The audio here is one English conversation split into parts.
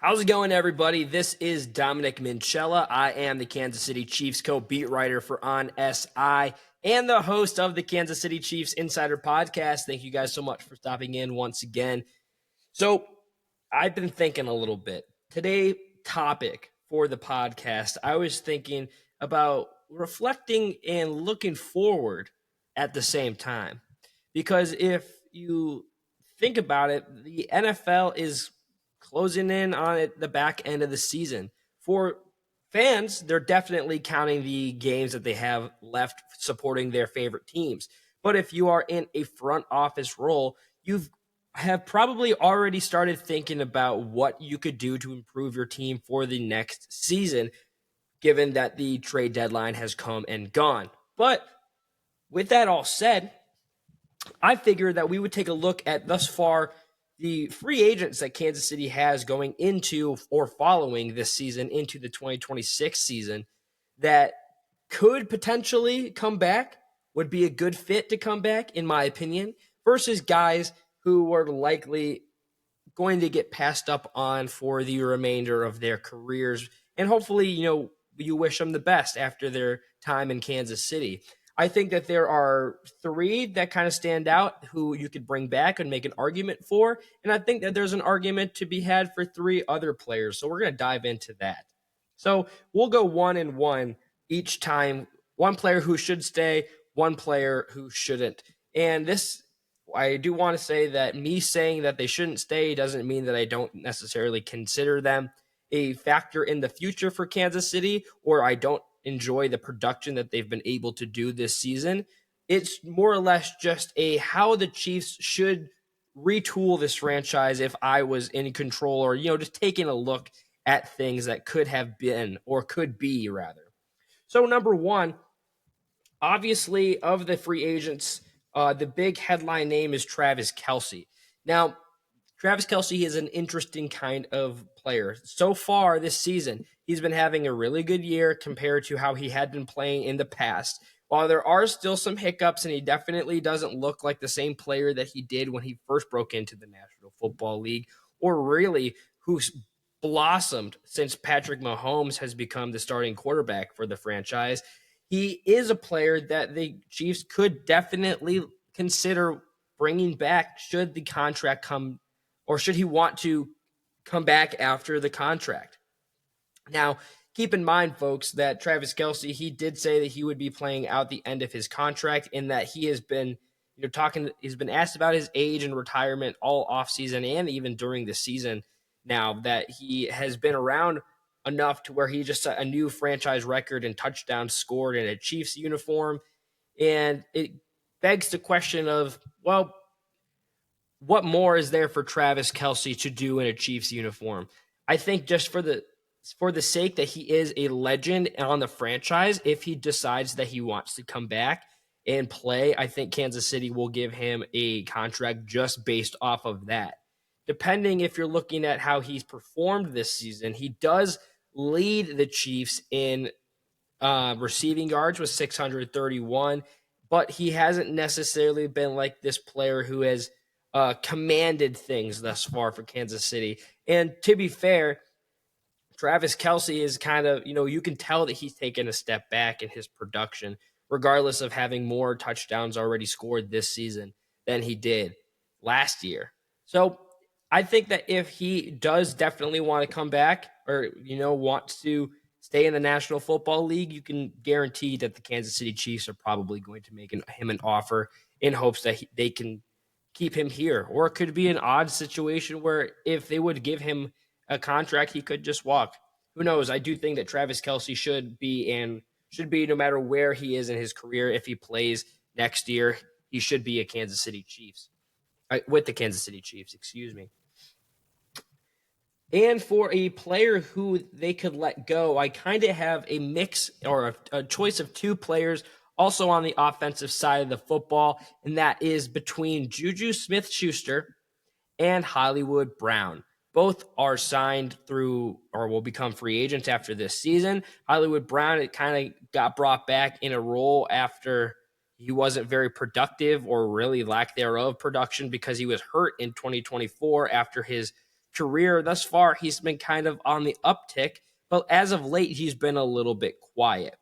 How's it going, everybody? This is Dominic Minchella. I am the Kansas City Chiefs co-beat writer for On SI and the host of the Kansas City Chiefs Insider Podcast. Thank you guys so much for stopping in once again. So I've been thinking a little bit. Today's topic for the podcast, I was thinking about reflecting and looking forward at the same time. Because if you think about it, the NFL is closing in on it the back end of the season. For fans, they're definitely counting the games that they have left supporting their favorite teams. But if you are in a front office role, you've have probably already started thinking about what you could do to improve your team for the next season, given that the trade deadline has come and gone. But with that all said, I figured that we would take a look at thus far the free agents that Kansas City has going into or following this season into the 2026 season that could potentially come back, would be a good fit to come back, in my opinion, versus guys who were likely going to get passed up on for the remainder of their careers. And hopefully, you wish them the best after their time in Kansas City. I think that there are three that kind of stand out who you could bring back and make an argument for. And I think that there's an argument to be had for three other players. So we're going to dive into that. So we'll go 1-1 each time. One player who should stay, one player who shouldn't. And this, I do want to say that me saying that they shouldn't stay doesn't mean that I don't necessarily consider them a factor in the future for Kansas City, or I don't enjoy the production that they've been able to do this season. It's more or less just a how the Chiefs should retool this franchise if I was in control, or just taking a look at things that could have been or could be rather. So number one, obviously of the free agents, the big headline name is Travis Kelce. Now, Travis Kelce is an interesting kind of player. So far this season, he's been having a really good year compared to how he had been playing in the past. While there are still some hiccups, and he definitely doesn't look like the same player that he did when he first broke into the National Football League, or really who's blossomed since Patrick Mahomes has become the starting quarterback for the franchise. He is a player that the Chiefs could definitely consider bringing back should the contract come, or should he want to come back after the contract. Now, keep in mind, folks, that Travis Kelce, he did say that he would be playing out the end of his contract, and that he has been, he's been asked about his age and retirement all offseason and even during the season now, that he has been around enough to where he just set a new franchise record in touchdowns scored in a Chiefs uniform. And it begs the question of, well, what more is there for Travis Kelce to do in a Chiefs uniform? I think just for the sake that he is a legend on the franchise, if he decides that he wants to come back and play, I think Kansas City will give him a contract just based off of that. Depending if you're looking at how he's performed this season, he does lead the Chiefs in receiving yards with 631, but he hasn't necessarily been like this player who has commanded things thus far for Kansas City. And to be fair, Travis Kelce is kind of, you can tell that he's taken a step back in his production, regardless of having more touchdowns already scored this season than he did last year. So I think that if he does definitely want to come back, or, wants to stay in the National Football League, you can guarantee that the Kansas City Chiefs are probably going to make him an offer in hopes that they can keep him here. Or it could be an odd situation where if they would give him a contract, he could just walk. Who knows? I do think that Travis Kelce should be no matter where he is in his career. If he plays next year, he should be a Kansas City Chiefs with the Kansas City Chiefs, excuse me. And for a player who they could let go, I kind of have a mix, or a choice of two players also on the offensive side of the football, and that is between Juju Smith-Schuster and Hollywood Brown. Both are signed through, or will become free agents after this season. Hollywood Brown, it kind of got brought back in a role after he wasn't very productive, or really lack thereof production, because he was hurt in 2024 after his career thus far, he's been kind of on the uptick, but as of late, he's been a little bit quiet.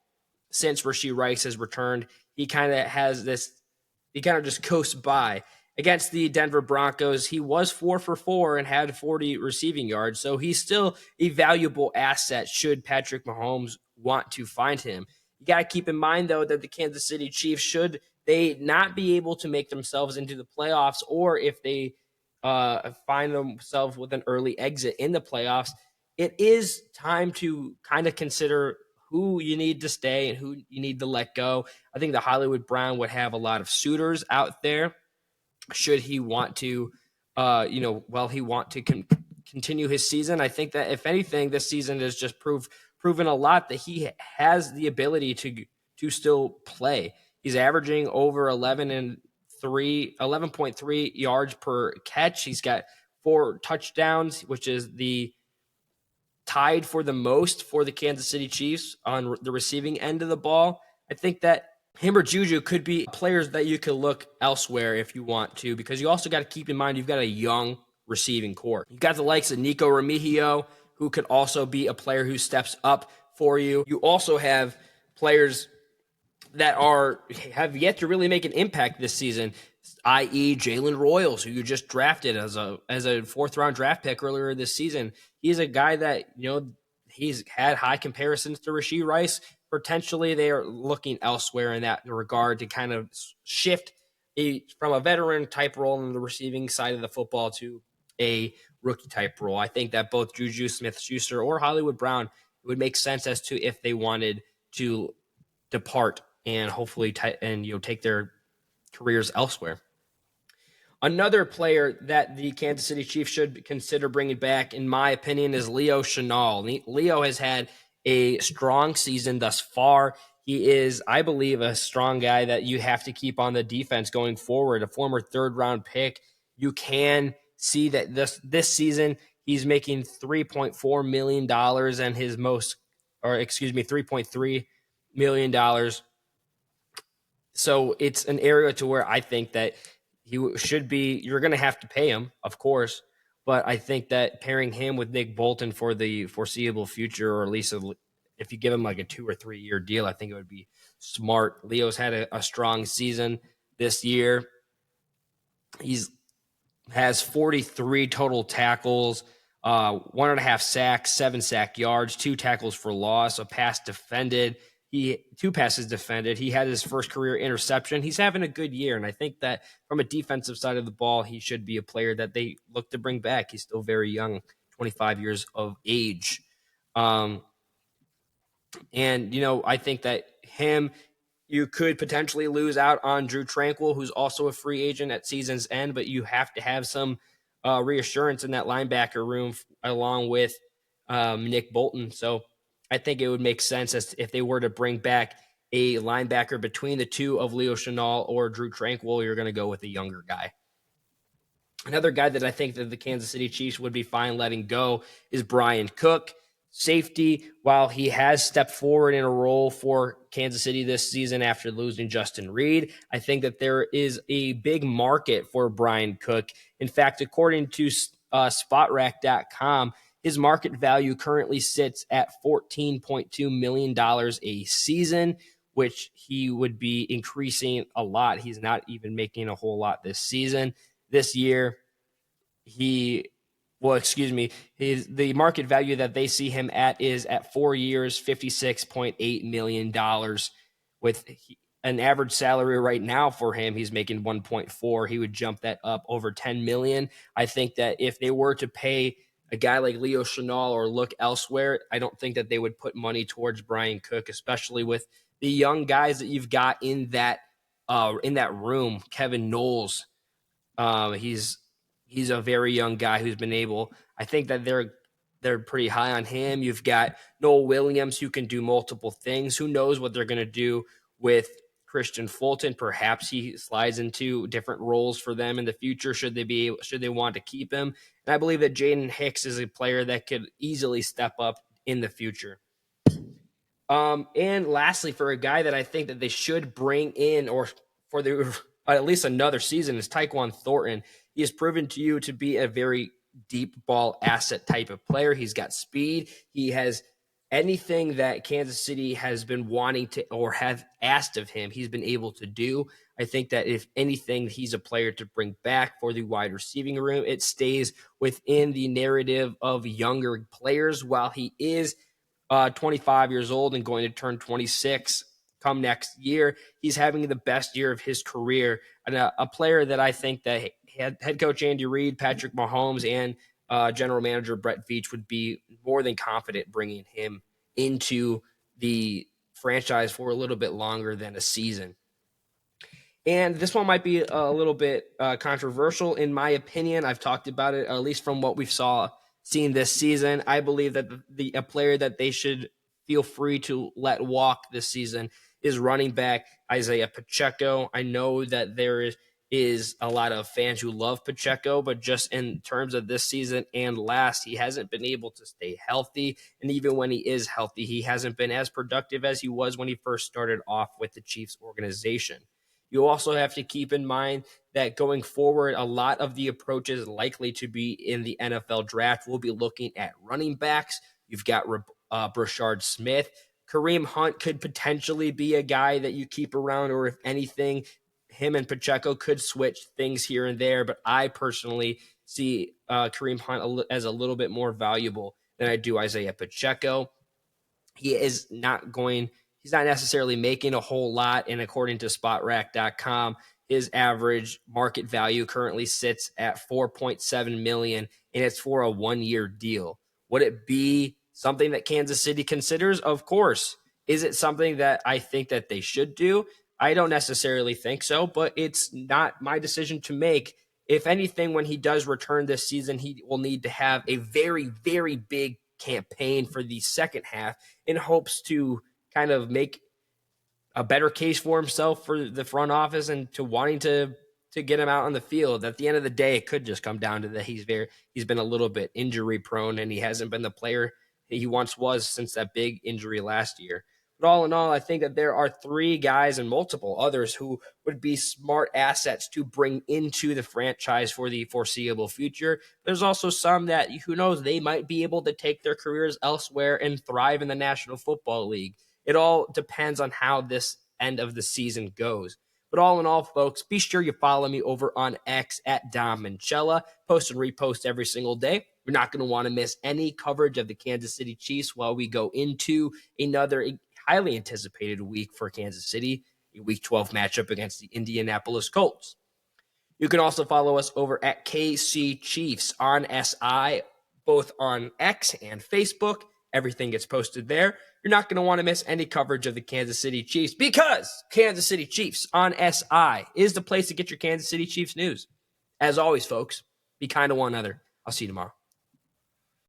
Since Rashee Rice has returned, he kind of just coasts by. Against the Denver Broncos, he was 4 for 4 and had 40 receiving yards, so he's still a valuable asset should Patrick Mahomes want to find him. You got to keep in mind, though, that the Kansas City Chiefs, should they not be able to make themselves into the playoffs, or if they find themselves with an early exit in the playoffs, it is time to kind of consider who you need to stay and who you need to let go. I think the Hollywood Brown would have a lot of suitors out there should he want to, continue his season. I think that if anything, this season has just proven a lot that he has the ability to still play. He's averaging over 11.3 yards per catch. He's got 4 touchdowns, which is the tied for the most for the Kansas City Chiefs on the receiving end of the ball. I think that him or Juju could be players that you could look elsewhere if you want to, because you also got to keep in mind you've got a young receiving core. You've got the likes of Nico Remigio, who could also be a player who steps up for you. You also have players that have yet to really make an impact this season, i.e. Jalen Royals, who you just drafted as a 4th-round draft pick earlier this season. He's a guy that, he's had high comparisons to Rashee Rice. Potentially, they are looking elsewhere in that regard to kind of shift from a veteran-type role in the receiving side of the football to a rookie-type role. I think that both Juju Smith-Schuster or Hollywood Brown would make sense as to if they wanted to depart and hopefully take their careers elsewhere. Another player that the Kansas City Chiefs should consider bringing back, in my opinion, is Leo Chenal. Leo has had a strong season thus far. He is, I believe, a strong guy that you have to keep on the defense going forward. A former 3rd-round pick. You can see that this season he's making $3.4 million and $3.3 million. So it's an area to where I think that you're going to have to pay him, of course, but I think that pairing him with Nick Bolton for the foreseeable future, or at least if you give him like a 2 or 3 year deal, I think it would be smart. Leo's had a strong season this year. Has 43 total tackles, 1.5 sacks, 7 sack yards, 2 tackles for loss, a pass defended. 2 passes defended. He had his first career interception. He's having a good year, and I think that from a defensive side of the ball, he should be a player that they look to bring back. He's still very young, 25 years of age. I think that you could potentially lose out on Drue Tranquill, who's also a free agent at season's end, but you have to have some reassurance in that linebacker room along with Nick Bolton. So I think it would make sense as if they were to bring back a linebacker between the two of Leo Chenal or Drue Tranquill, you're going to go with a younger guy. Another guy that I think that the Kansas City Chiefs would be fine letting go is Bryan Cook. Safety, while he has stepped forward in a role for Kansas City this season after losing Justin Reed, I think that there is a big market for Bryan Cook. In fact, according to SpotRack.com, his market value currently sits at $14.2 million a season, which he would be increasing a lot. He's not even making a whole lot this season. This year, the market value that they see him at is at 4 years, $56.8 million, with an average salary right now for him. He's making 1.4. He would jump that up over 10 million. I think that if they were to pay a guy like Leo Chenal or look elsewhere, I don't think that they would put money towards Bryan Cook, especially with the young guys that you've got in that room. Kevin Knowles, he's a very young guy who's been able. I think that they're pretty high on him. You've got Noel Williams, who can do multiple things. Who knows what they're going to do with Christian Fulton? Perhaps he slides into different roles for them in the future. Should they want to keep him? And I believe that Jaden Hicks is a player that could easily step up in the future. And lastly, for a guy that I think that they should bring in, or for at least another season, is Tyquan Thornton. He has proven to you to be a very deep ball asset type of player. He's got speed. He has anything that Kansas City has been wanting to or have asked of him, he's been able to do. I think that if anything, he's a player to bring back for the wide receiving room. It stays within the narrative of younger players while he is 25 years old and going to turn 26 come next year. He's having the best year of his career, and a player that I think that head coach Andy Reid, Patrick Mahomes, and general manager Brett Veach would be more than confident bringing him into the franchise for a little bit longer than a season. And this one might be a little bit controversial in my opinion. I've talked about it, at least from what we've seen this season. I believe that a player that they should feel free to let walk this season is running back Isaiah Pacheco. I know that there is a lot of fans who love Pacheco, but just in terms of this season and last, he hasn't been able to stay healthy. And even when he is healthy, he hasn't been as productive as he was when he first started off with the Chiefs organization. You also have to keep in mind that going forward, a lot of the approaches likely to be in the NFL draft will be looking at running backs. You've got Brashard Smith. Kareem Hunt could potentially be a guy that you keep around, or if anything, him and Pacheco could switch things here and there. But I personally see Kareem Hunt as a little bit more valuable than I do Isaiah Pacheco. He's not necessarily making a whole lot, and according to SpotRack.com, his average market value currently sits at $4.7 million, and it's for a 1-year deal. Would it be something that Kansas City considers? Of course. Is it something that I think that they should do? I don't necessarily think so, but it's not my decision to make. If anything, when he does return this season, he will need to have a very, very big campaign for the second half in hopes to kind of make a better case for himself for the front office and to wanting to get him out on the field. At the end of the day, it could just come down to that he's been a little bit injury prone and he hasn't been the player he once was since that big injury last year. But all in all, I think that there are 3 guys and multiple others who would be smart assets to bring into the franchise for the foreseeable future. There's also some that, who knows, they might be able to take their careers elsewhere and thrive in the National Football League. It all depends on how this end of the season goes. But all in all, folks, be sure you follow me over on X at Dom Minchella. Post and repost every single day. You're not going to want to miss any coverage of the Kansas City Chiefs while we go into another highly anticipated week for Kansas City, a Week 12 matchup against the Indianapolis Colts. You can also follow us over at KC Chiefs on SI, both on X and Facebook. Everything gets posted there. You're not going to want to miss any coverage of the Kansas City Chiefs because Kansas City Chiefs on SI is the place to get your Kansas City Chiefs news. As always, folks, be kind to one another. I'll see you tomorrow.